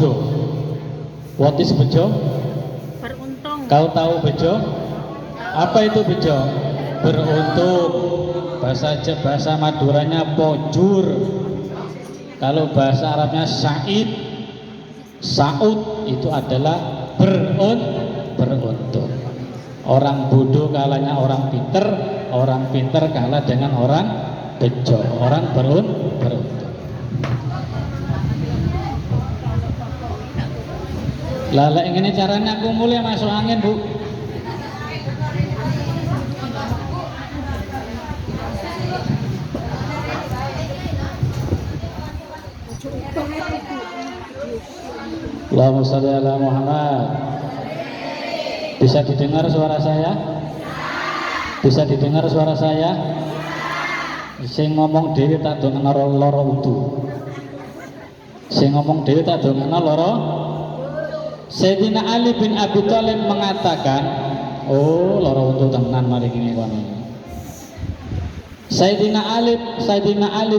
bejo. What is bejo? Beruntung. Kau tahu bejo? Apa itu bejo? Beruntung. Bahasa Maduranya pojur. Kalau bahasa Arabnya sa'id, sa'ud itu adalah beruntung. Orang bodoh kalahnya orang pinter kalah dengan orang bejo, orang beruntung. Lala ini caranya aku mulai masuk angin, Bu. Allahumma sholli ala Muhammad. Bisa didengar suara saya? Bisa didengar suara saya? Sing ngomong dhewe tak dongana loro udu. Sing ngomong dhewe tak dongana loro. Sayyidina Ali bin Abi Thalib mengatakan, oh loro udu tenan mari ngene kono. Sayyidina Ali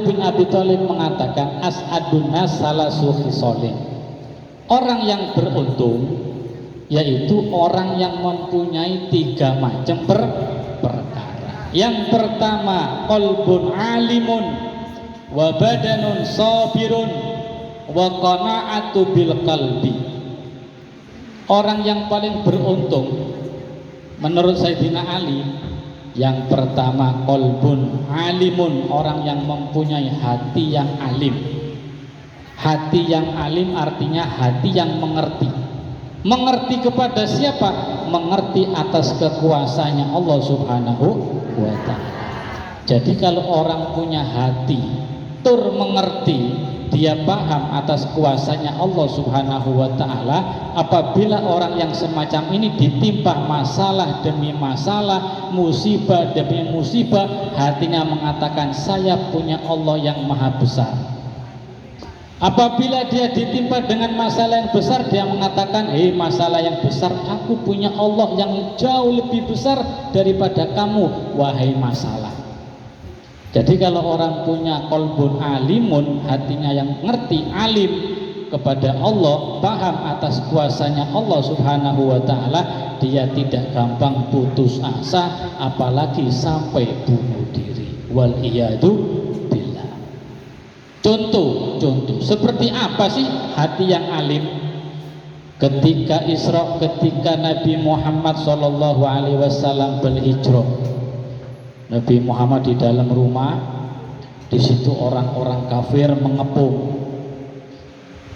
bin Abi Thalib mengatakan as'adun nas salasu khisalin. Orang yang beruntung yaitu orang yang mempunyai 3 macam perkara. Yang pertama, qalbun alimun wa badanun sabirun wa qana'atu bil qalbi. Orang yang paling beruntung menurut Sayyidina Ali, yang pertama qalbun alimun, orang yang mempunyai hati yang alim. Hati yang alim artinya hati yang mengerti. Mengerti kepada siapa? Mengerti atas kekuasaannya Allah Subhanahu wa ta'ala. Jadi kalau orang punya hati tur mengerti, dia paham atas kuasanya Allah Subhanahu wa ta'ala, apabila orang yang semacam ini ditimpa masalah demi masalah, musibah demi musibah, hatinya mengatakan saya punya Allah yang maha besar. Apabila dia ditimpa dengan masalah yang besar, dia mengatakan, masalah yang besar, aku punya Allah yang jauh lebih besar daripada kamu, wahai masalah. Jadi kalau orang punya qalbun alimun, hatinya yang ngerti, alim kepada Allah, paham atas kuasanya Allah Subhanahu wa ta'ala, dia tidak gampang putus asa, apalagi sampai bunuh diri. Wal iyadu. Contoh seperti apa sih hati yang alim? Ketika Isra, ketika Nabi Muhammad SAW berhijrah, Nabi Muhammad di dalam rumah, di situ orang-orang kafir mengepung.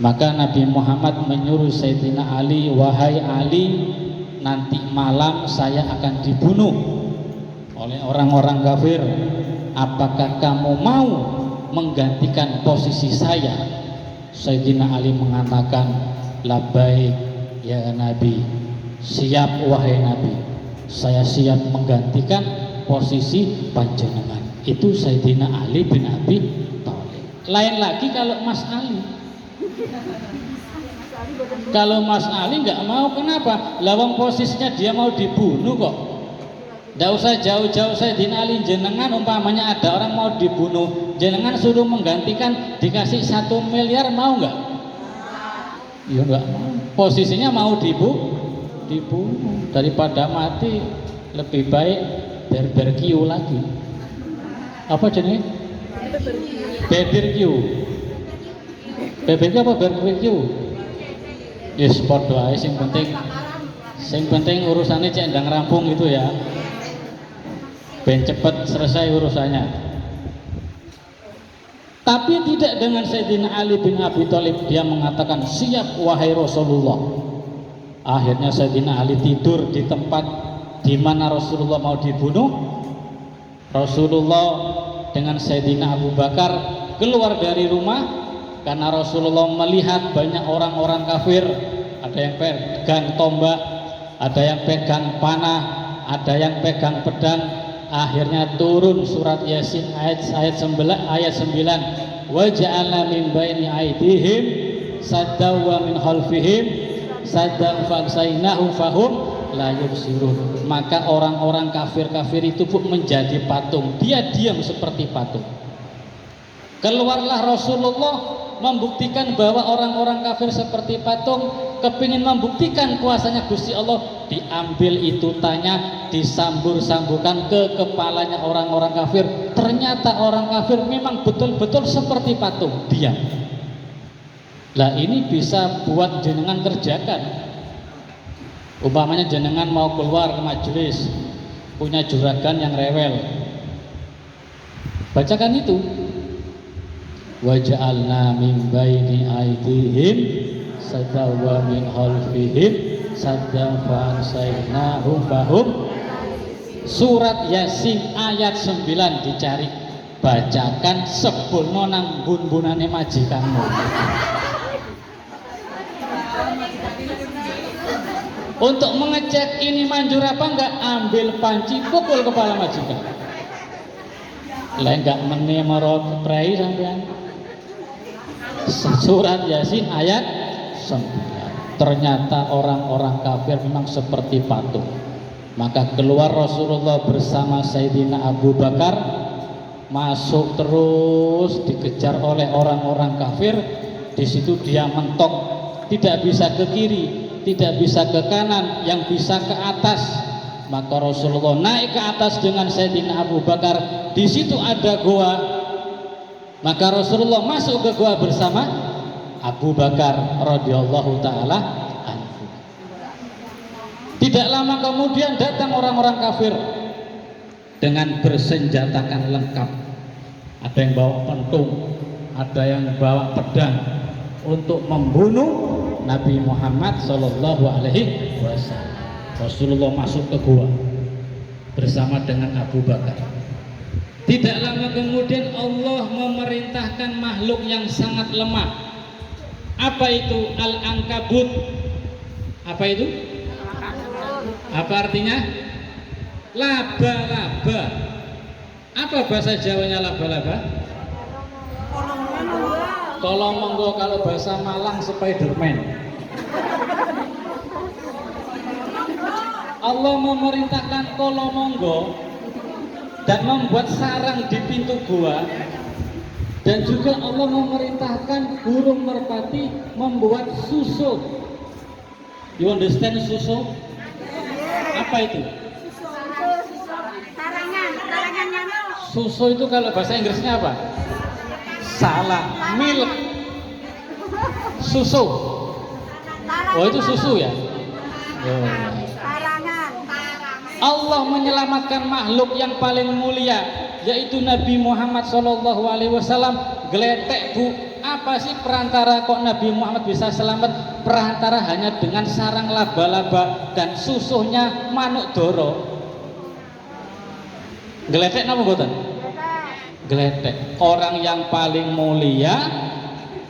Maka Nabi Muhammad menyuruh Sayyidina Ali, wahai Ali, nanti malam saya akan dibunuh oleh orang-orang kafir. Apakah kamu mau menggantikan posisi saya? Sayyidina Ali mengatakan, labbaik ya Nabi, siap wahai Nabi, saya siap menggantikan posisi panjenengan. Itu Sayyidina Ali bin Abi Thalib. Lain lagi kalau Mas Ali. Kalau Mas Ali nggak mau, kenapa? Lawang posisinya dia mau dibunuh kok. Tidak usah jauh-jauh Sayyidina Ali, jenengan umpamanya ada orang mau dibunuh, jenengan suruh menggantikan, dikasih 1 miliar mau nggak? Ya nggak mau. Posisinya mau dibunuh daripada mati, lebih baik barbecue lagi. Apa jenis? Barbecue. Barbecue apa barbecue? Yes, podo ae, sing penting urusannya cek ndang rampung itu ya. Ben cepat selesai urusannya. Tapi tidak dengan Sayyidina Ali bin Abi Thalib, dia mengatakan siap wahai Rasulullah. Akhirnya Sayyidina Ali tidur di tempat di mana Rasulullah mau dibunuh. Rasulullah dengan Sayyidina Abu Bakar keluar dari rumah karena Rasulullah melihat banyak orang-orang kafir, ada yang pegang tombak, ada yang pegang panah, ada yang pegang pedang. Akhirnya turun surat Yasin ayat 9, wa ja'alna min baini aydihim saddaw wa min khalfihim saddaw fa'sainahu fahum la yubsirun. Maka orang-orang kafir itu pun menjadi patung, dia diam seperti patung. Keluarlah Rasulullah membuktikan bahwa orang-orang kafir seperti patung, kepingin membuktikan kuasanya Gusti Allah, diambil itu tanya, disambur-samburkan ke kepalanya orang-orang kafir. Ternyata orang kafir memang betul-betul seperti patung, diam. Lah ini bisa buat jenengan kerjakan. Umpamanya jenengan mau keluar ke majelis, punya juragan yang rewel, bacakan itu. Waja'alna min baini aydihim sadda wa min khalfihim sadda fa'ansaynahum fahum. Surat Yasin ayat 9 dicari, bacakan sebulno nang bun-bunane majikanmu. Untuk mengecek ini manjur apa enggak, ambil panci pukul kepala majikan. Lah enggak meneh marot prei sampean. Surat Yasin ayat 9. Ternyata orang-orang kafir memang seperti patung. Maka keluar Rasulullah bersama Sayyidina Abu Bakar, masuk terus dikejar oleh orang-orang kafir. Di situ dia mentok, tidak bisa ke kiri, tidak bisa ke kanan, yang bisa ke atas. Maka Rasulullah naik ke atas dengan Sayyidina Abu Bakar. Di situ ada goa. Maka Rasulullah masuk ke gua bersama Abu Bakar radhiyallahu taala anhu. Tidak lama kemudian datang orang-orang kafir dengan bersenjatakan lengkap. Ada yang bawa pentung, ada yang bawa pedang untuk membunuh Nabi Muhammad sallallahu alaihi wasallam. Rasulullah masuk ke gua bersama dengan Abu Bakar. Tidak lama kemudian Allah memerintahkan makhluk yang sangat lemah. Apa itu? Al-Ankabut. Apa itu? Apa artinya? Laba-laba. Apa bahasa Jawanya laba-laba? Tolong monggo, kalau bahasa Malang Spiderman. Allah memerintahkan tolong monggo dan membuat sarang di pintu gua, dan juga Allah memerintahkan burung merpati membuat susu. You understand susu? Apa itu? Susu itu kalau bahasa Inggrisnya apa? Salah, milk. Susu. Oh itu susu ya? Allah menyelamatkan makhluk yang paling mulia, yaitu Nabi Muhammad SAW. Geletek bu, apa sih perantara kok Nabi Muhammad bisa selamat? Perantara hanya dengan sarang laba-laba dan susuhnya manuk doro. Geletek napa mboten? Geletek. Orang yang paling mulia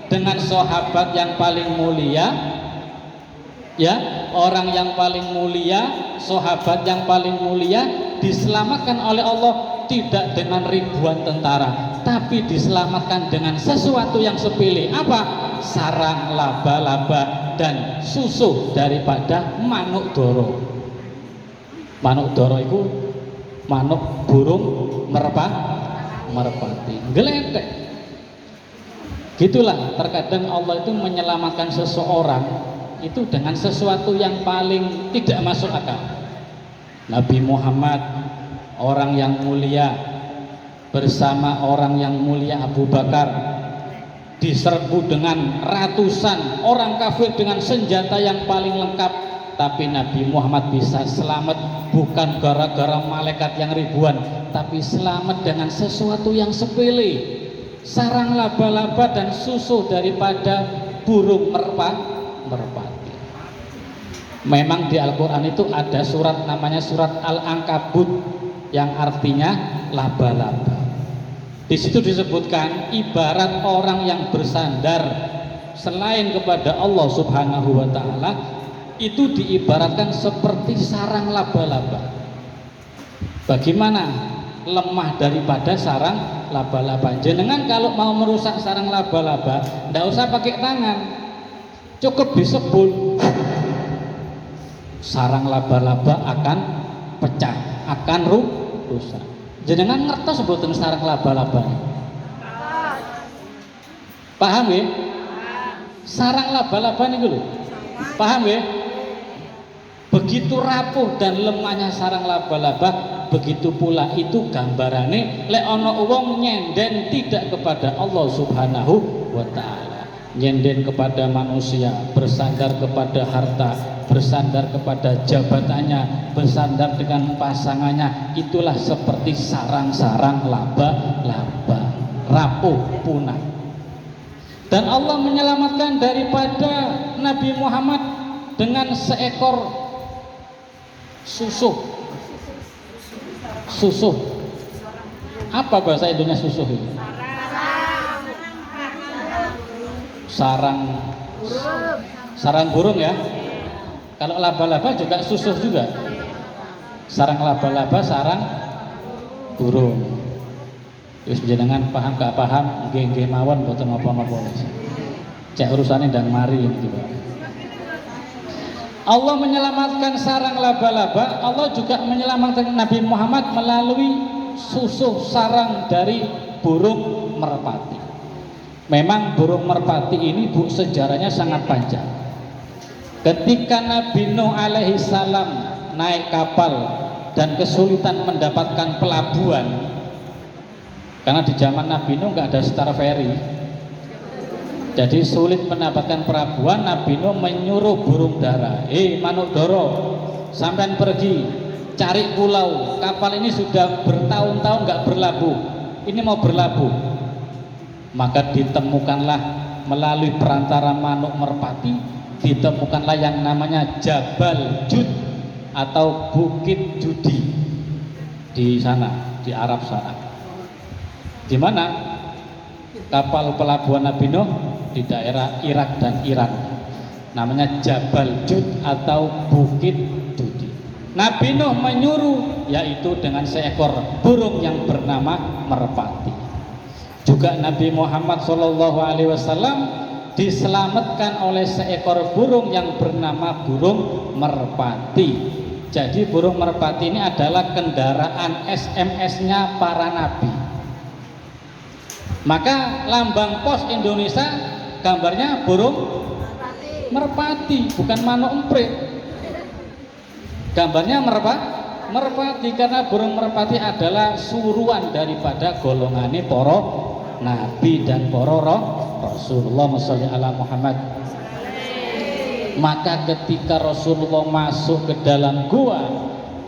dengan sahabat yang paling mulia, ya, orang yang paling mulia, sahabat yang paling mulia diselamatkan oleh Allah tidak dengan ribuan tentara, tapi diselamatkan dengan sesuatu yang sepele. Apa? Sarang laba-laba dan susu daripada manuk doro. Manuk doro itu manuk burung merpati. Geletek. Gitulah terkadang Allah itu menyelamatkan seseorang itu dengan sesuatu yang paling tidak masuk akal. Nabi Muhammad, orang yang mulia, bersama orang yang mulia Abu Bakar, diserbu dengan ratusan orang kafir dengan senjata yang paling lengkap, tapi Nabi Muhammad bisa selamat bukan gara-gara malaikat yang ribuan, tapi selamat dengan sesuatu yang sepele, sarang laba-laba dan susu daripada burung merpati. Memang di Al-Quran itu ada surat namanya surat Al-Ankabut yang artinya laba-laba. Di situ disebutkan ibarat orang yang bersandar selain kepada Allah Subhanahu wa taala itu diibaratkan seperti sarang laba-laba. Bagaimana lemah daripada sarang laba-laba? Jenengan kalau mau merusak sarang laba-laba, tidak usah pakai tangan, cukup disebul. Sarang laba-laba akan pecah, akan rusak. Jenengan ngertos mboten sarang laba-laba? Paham ya? Sarang laba-laba niku lho. Paham ya? Begitu rapuh dan lemahnya sarang laba-laba, begitu pula itu gambarane lek ana wong nyenden tidak kepada Allah Subhanahu wa taala. Nyenden kepada manusia, bersandar kepada harta, bersandar kepada jabatannya, bersandar dengan pasangannya, itulah seperti sarang-sarang laba-laba, rapuh punah. Dan Allah menyelamatkan daripada Nabi Muhammad dengan seekor susuh. Susuh. Apa bahasa Indonesia susuh itu? Sarang. Sarang burung ya. Kalau laba-laba juga susuh juga. Sarang laba-laba, sarang burung. Wis jenengan paham gak paham nggih mawon mboten napa-napa. Cek urusane ndang mari gitu. Allah menyelamatkan sarang laba-laba, Allah juga menyelamatkan Nabi Muhammad melalui susuh sarang dari burung merpati. Memang burung merpati ini Bu sejarahnya sangat panjang. Ketika Nabi Nuh alaihi salam naik kapal dan kesulitan mendapatkan pelabuhan, karena di zaman Nabi Nuh nggak ada star ferry, jadi sulit mendapatkan pelabuhan. Nabi Nuh menyuruh burung dara, manuk doro, sampean pergi cari pulau. Kapal ini sudah bertahun-tahun nggak berlabuh, ini mau berlabuh. Maka ditemukanlah melalui perantara manuk merpati, ditemukanlah yang namanya Jabal Jud atau Bukit Judi di sana, di Arab sana. Di mana kapal pelabuhan Nabi Nuh? Di daerah Irak dan Iran, namanya Jabal Jud atau Bukit Judi. Nabi Nuh menyuruh, yaitu dengan seekor burung yang bernama merpati. Juga Nabi Muhammad SAW diselamatkan oleh seekor burung yang bernama burung merpati. Jadi burung merpati ini adalah kendaraan SMS-nya para nabi. Maka lambang pos Indonesia gambarnya burung merpati, bukan manuk emprit. Gambarnya merpati karena burung merpati adalah suruhan daripada golongane para nabi dan para Rasulullah sallallahu alaihi Muhammad. Maka ketika Rasulullah masuk ke dalam gua,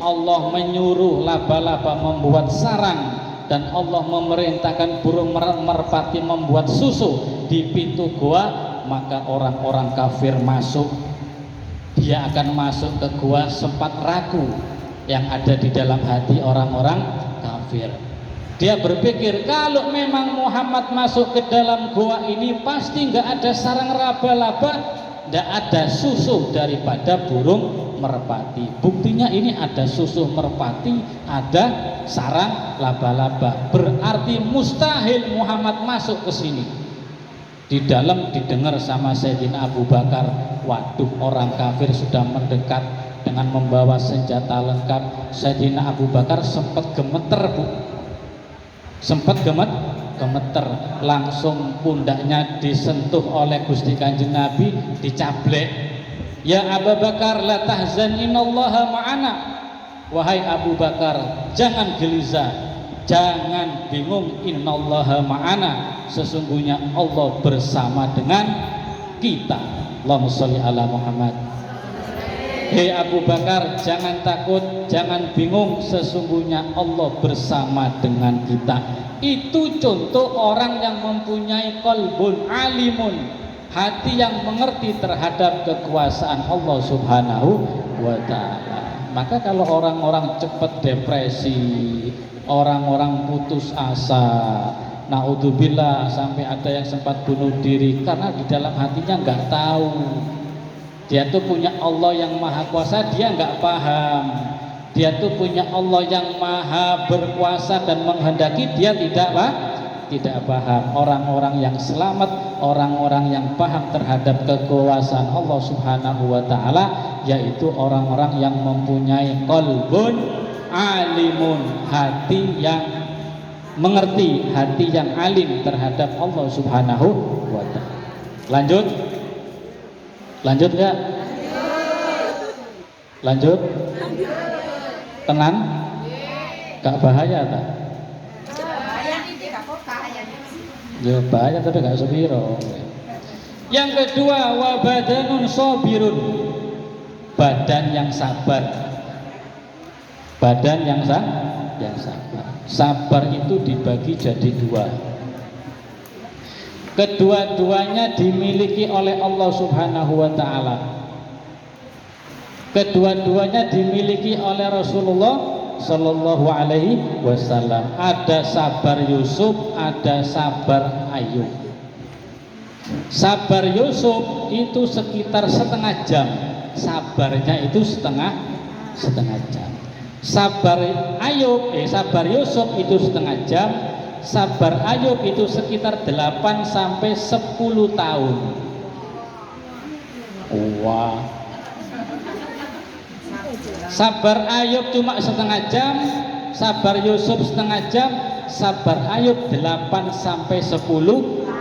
Allah menyuruh laba-laba membuat sarang dan Allah memerintahkan burung merpati membuat susu di pintu gua. Maka orang-orang kafir masuk, dia akan masuk ke gua, sempat ragu yang ada di dalam hati orang-orang kafir. Dia berpikir kalau memang Muhammad masuk ke dalam gua ini pasti nggak ada sarang laba-laba, nggak ada susu daripada burung merpati. Buktinya ini ada susu merpati, ada sarang laba-laba. Berarti mustahil Muhammad masuk ke sini. Di dalam didengar sama Sayyidina Abu Bakar, waduh orang kafir sudah mendekat dengan membawa senjata lengkap. Sayyidina Abu Bakar sempat gemeter, Bu. Sempat gemeter, langsung pundaknya disentuh oleh Gusti Kanjeng Nabi, dicablek. Ya Abu Bakar, la tahzan, innallaha ma'ana. Wahai Abu Bakar, jangan gelisah, jangan bingung, innallaha ma'ana, sesungguhnya Allah bersama dengan kita. Allahumma sholli ala Muhammad. Hei Abu Bakar, jangan takut, jangan bingung, sesungguhnya Allah bersama dengan kita. Itu contoh orang yang mempunyai qalbun alimun, hati yang mengerti terhadap kekuasaan Allah Subhanahu wa ta'ala. Maka kalau orang-orang cepat depresi, orang-orang putus asa, naudzubillah, sampai ada yang sempat bunuh diri karena di dalam hatinya nggak tahu dia tuh punya Allah yang maha kuasa, dia nggak paham. Dia tuh punya Allah yang maha berkuasa dan menghendaki, dia tidak paham. Orang-orang yang selamat, orang-orang yang paham terhadap kekuasaan Allah Subhanahu wa ta'ala, yaitu orang-orang yang mempunyai qalbun alimun, hati yang mengerti, hati yang alim terhadap Allah Subhanahu wa ta'ala. Lanjut? Lanjut enggak? Lanjut? Tenang? Gak bahaya tak? Ya bahaya tapi gak sepiro. Yang kedua, wa badanun sabirun, badan yang sabar. Badan yang sabar. Sabar itu dibagi jadi dua. Kedua-duanya dimiliki oleh Allah Subhanahu wa ta'ala. Kedua-duanya dimiliki oleh Rasulullah Sallallahu alaihi wasallam. Ada sabar Yusuf, ada sabar Ayub. Sabar Yusuf itu sekitar setengah jam, sabarnya itu setengah jam. Sabar Yusuf itu setengah jam, sabar Ayub itu sekitar 8 sampai 10 tahun. Wah. Sabar Ayub cuma setengah jam, sabar Yusuf setengah jam, sabar Ayub 8 sampai 10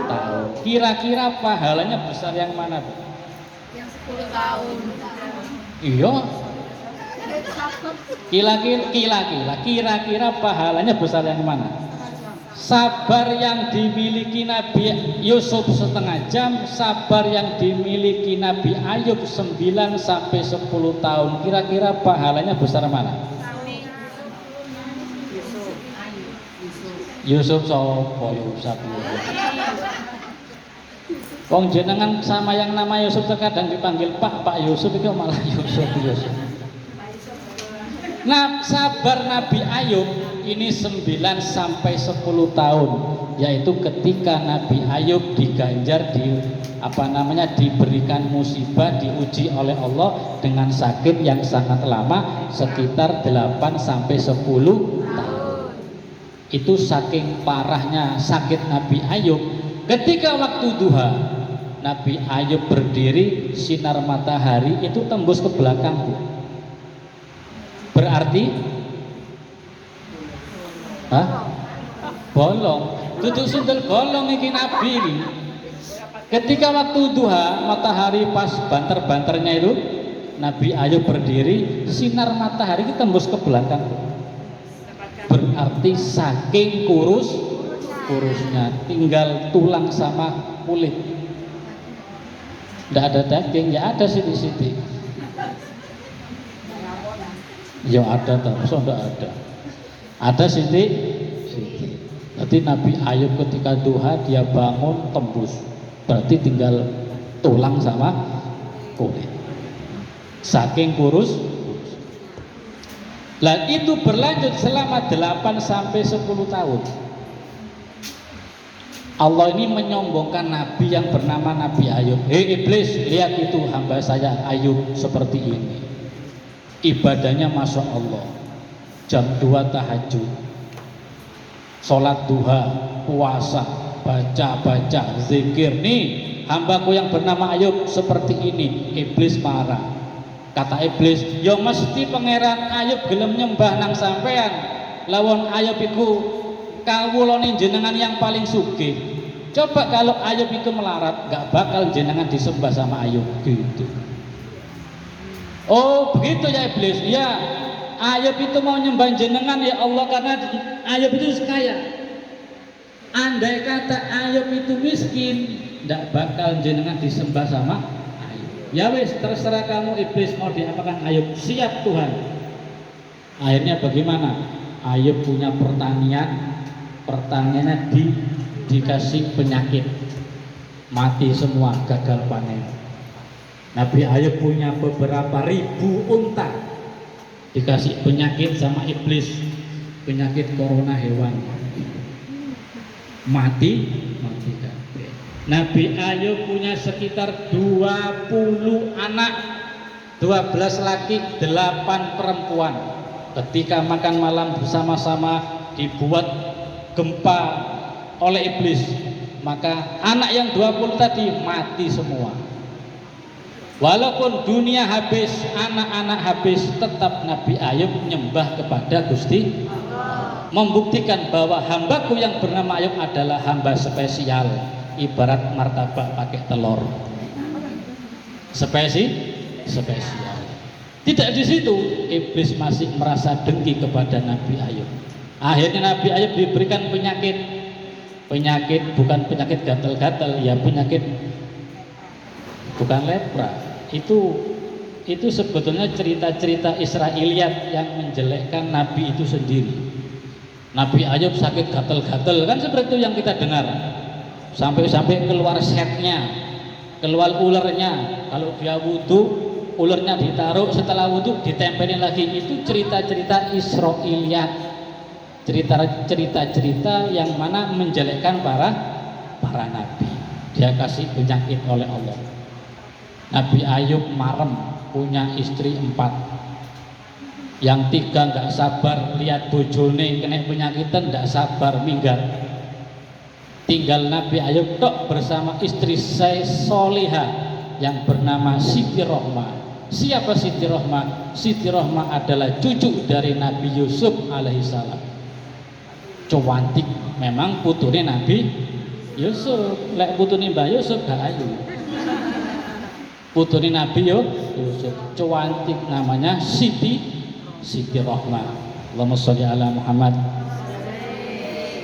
tahun. Kira-kira pahalanya besar yang mana, Bu? Yang 10 tahun. Iya. Kira-kira pahalanya besar yang mana? Sabar yang dimiliki Nabi Yusuf setengah jam, sabar yang dimiliki Nabi Ayub 9 sampai 10 tahun. Kira-kira pahalanya besar mana? Yusuf sapa Yusuf? Wong jenengan sama yang nama Yusuf terkadang dipanggil Pak Yusuf itu malah Yusuf. Nah, sabar Nabi Ayub ini 9 sampai 10 tahun, yaitu ketika Nabi Ayub diganjar diberikan musibah, diuji oleh Allah dengan sakit yang sangat lama, sekitar 8 sampai 10 tahun. Itu saking parahnya sakit Nabi Ayub. Ketika waktu duha, Nabi Ayub berdiri, sinar matahari itu tembus ke belakang, Bu. Berarti bolong. Duduk sundel bolong iki Nabi ini. Ketika waktu duha, matahari pas banter-banternya itu, Nabi Ayub berdiri, sinar matahari itu tembus ke belakang. Berarti saking kurusnya, tinggal tulang sama kulit. Tidak ada daging, ya ada siti-siti. Ya ada, tapi tidak ada. Ada siti. Berarti Nabi Ayub ketika duha dia bangun tembus. Berarti tinggal tulang sama kulit. Saking kurus. Lah itu berlanjut selama 8 sampai 10 tahun. Allah ini menyombongkan Nabi yang bernama Nabi Ayub. Hei iblis, lihat itu hamba saya Ayub seperti ini. Ibadahnya Masya Allah, jam 2 tahajud, sholat duha, puasa, baca zikir. Nih hambaku yang bernama Ayub seperti ini. Iblis marah. Kata iblis, ya mesti pangeran Ayub gelem nyembah nang sampean. Lawon Ayub iku kawulane jenengan yang paling sugih. Coba kalau Ayub itu melarat, gak bakal jenengan disembah sama Ayub gitu. Oh begitu ya iblis. Ya Ayub itu mau nyembah jenengan ya Allah karena Ayub itu kaya. Andai kata Ayub itu miskin, tidak bakal jenengan disembah sama Ayub. Ya wis terserah kamu iblis mau diapakan Ayub. Siap Tuhan. Akhirnya bagaimana? Ayub punya pertaniannya dikasih penyakit, mati semua, gagal panen. Nabi Ayub punya beberapa ribu unta, dikasih penyakit sama iblis, penyakit corona hewan, mati. Nabi Ayub punya sekitar 20 anak, 12 laki, 8 perempuan. Ketika makan malam bersama-sama dibuat gempa oleh iblis, maka anak yang 20 tadi mati semua. Walaupun dunia habis, anak-anak habis, tetap Nabi Ayub menyembah kepada Gusti Allah. membuktikan bahwa hambaku yang bernama Ayub adalah hamba spesial, ibarat martabak pakai telur. Spesial. Tidak di situ, iblis masih merasa dengki kepada Nabi Ayub. Akhirnya Nabi Ayub diberikan penyakit bukan penyakit gatal-gatal, ya penyakit bukan lepra. Itu sebetulnya cerita-cerita Israiliyat yang menjelekkan Nabi itu sendiri. Nabi Ayub sakit gatal-gatal, kan seperti itu yang kita dengar. Sampai keluar setnya, keluar ulernya. Kalau dia wudhu, ulernya ditaruh, setelah wudhu ditempelin lagi. Itu cerita-cerita Israiliyat, cerita-cerita yang mana menjelekkan para nabi. Dia kasih penyakit oleh Allah. Nabi Ayub marem, punya istri 4. Yang 3 nggak sabar lihat bojone kena penyakitan, nggak sabar minggat. Tinggal Nabi Ayub tok bersama istri saya Solihah yang bernama Siti Rohmah. Siapa Siti Rohmah? Siti Rohmah adalah cucu dari Nabi Yusuf alaihissalam. Cuantik, memang putune Nabi Yusuf. Lek putune Mbah Yusuf gak ayu. Putune Nabi Yusuf, cuantik, namanya Siti Rohmah. Allahumma sholli ala Muhammad.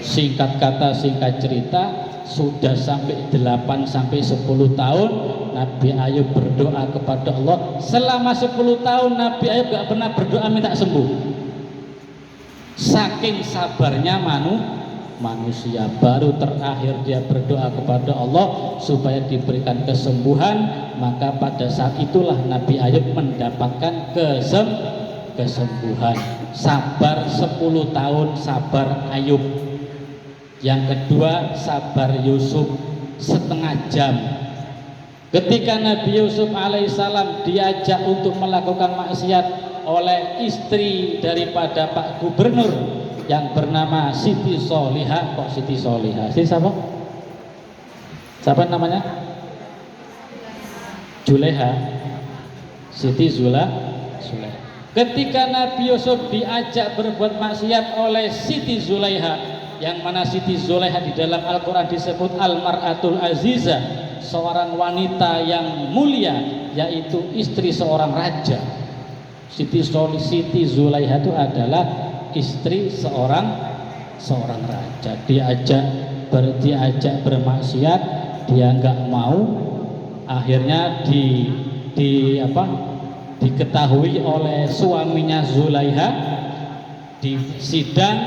Singkat kata, singkat cerita, sudah sampai 8 sampai 10 tahun Nabi Ayub berdoa kepada Allah. Selama 10 tahun Nabi Ayub gak pernah berdoa minta sembuh. Saking sabarnya manusia, baru terakhir dia berdoa kepada Allah supaya diberikan kesembuhan. Maka pada saat itulah Nabi Ayub mendapatkan kesembuhan. Sabar 10 tahun, sabar Ayub. Yang kedua, sabar Yusuf setengah jam. Ketika Nabi Yusuf alaihissalam diajak untuk melakukan maksiat oleh istri daripada Pak Gubernur yang bernama Siti Solihah. Kok Siti Solihah? Siti siapa? Siapa namanya? Juleha. Siti Zuleha. Ketika Nabi Yusuf diajak berbuat maksiat oleh Siti Zulaiha, yang mana Siti Zulaiha di dalam Al-Quran disebut Al-Mar'atul Azizah, seorang wanita yang mulia, yaitu istri seorang raja. Siti Zulaiha itu adalah istri seorang raja. Diajak bermaksiat, dia nggak mau. Akhirnya diketahui oleh suaminya Zulaiha, disidang,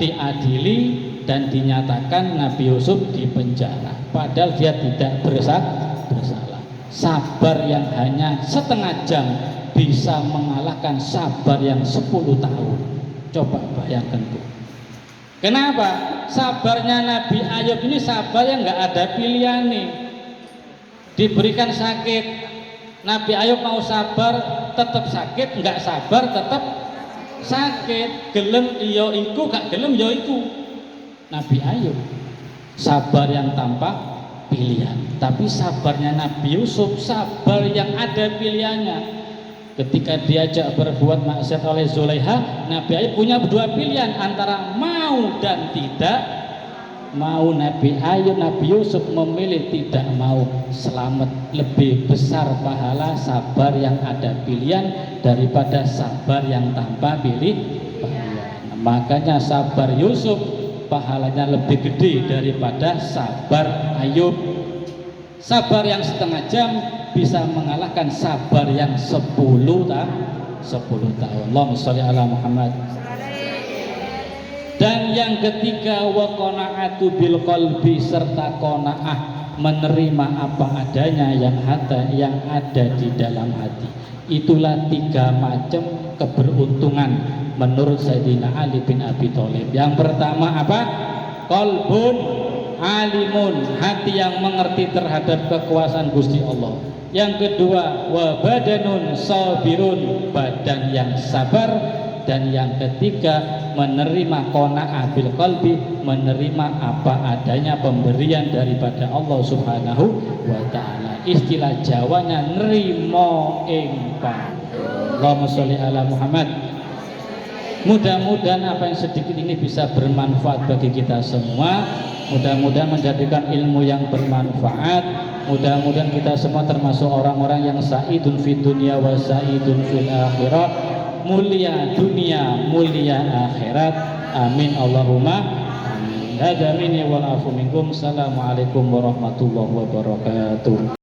diadili, dan dinyatakan Nabi Yusuf dipenjara. Padahal dia tidak bersalah. Sabar yang hanya setengah jam bisa mengalahkan sabar yang 10 tahun. Coba bayangkan Bu. Kenapa? Sabarnya Nabi Ayub ini sabar yang nggak ada pilihan nih. Diberikan sakit, Nabi Ayub mau sabar tetap sakit, nggak sabar tetap sakit. Gelem iyo iku, gak gelem yo iku. Nabi Ayub sabar yang tanpa pilihan. Tapi sabarnya Nabi Yusuf sabar yang ada pilihannya. Ketika diajak berbuat maksiat oleh Zulaiha, Nabi Ayub punya 2 pilihan antara mau dan tidak mau. Nabi Yusuf memilih tidak mau. Selamat, lebih besar pahala sabar yang ada pilihan daripada sabar yang tanpa pilihan. Makanya sabar Yusuf pahalanya lebih gede daripada sabar Ayub. Sabar yang setengah jam bisa mengalahkan sabar yang 10 tahun. Allahumma sholli ala Muhammad. Dan yang ketiga, wa qanaatu bil qalbi, serta qanaah, menerima apa adanya yang ada di dalam hati. Itulah 3 macam keberuntungan menurut Sayyidina Ali bin Abi Thalib. Yang pertama apa? Qalbun alimun, hati yang mengerti terhadap kekuasaan Gusti Allah. Yang kedua, wa badanun sabirun, badan yang sabar. Dan yang ketiga, menerima qanaah bil qalbi, menerima apa adanya pemberian daripada Allah Subhanahu wa taala. Istilah Jawanya nrimo ing pandu. Allahumma sholli ala Muhammad. Mudah-mudahan apa yang sedikit ini bisa bermanfaat bagi kita semua. Mudah-mudahan menjadikan ilmu yang bermanfaat. Mudah-mudahan kita semua termasuk orang-orang yang sa'idun fid dunya wa sa'idun fil akhirah. Mulia dunia, mulia akhirat. Amin Allahumma amin. Hada minni wal afu minkum. Assalamualaikum warahmatullahi wabarakatuh.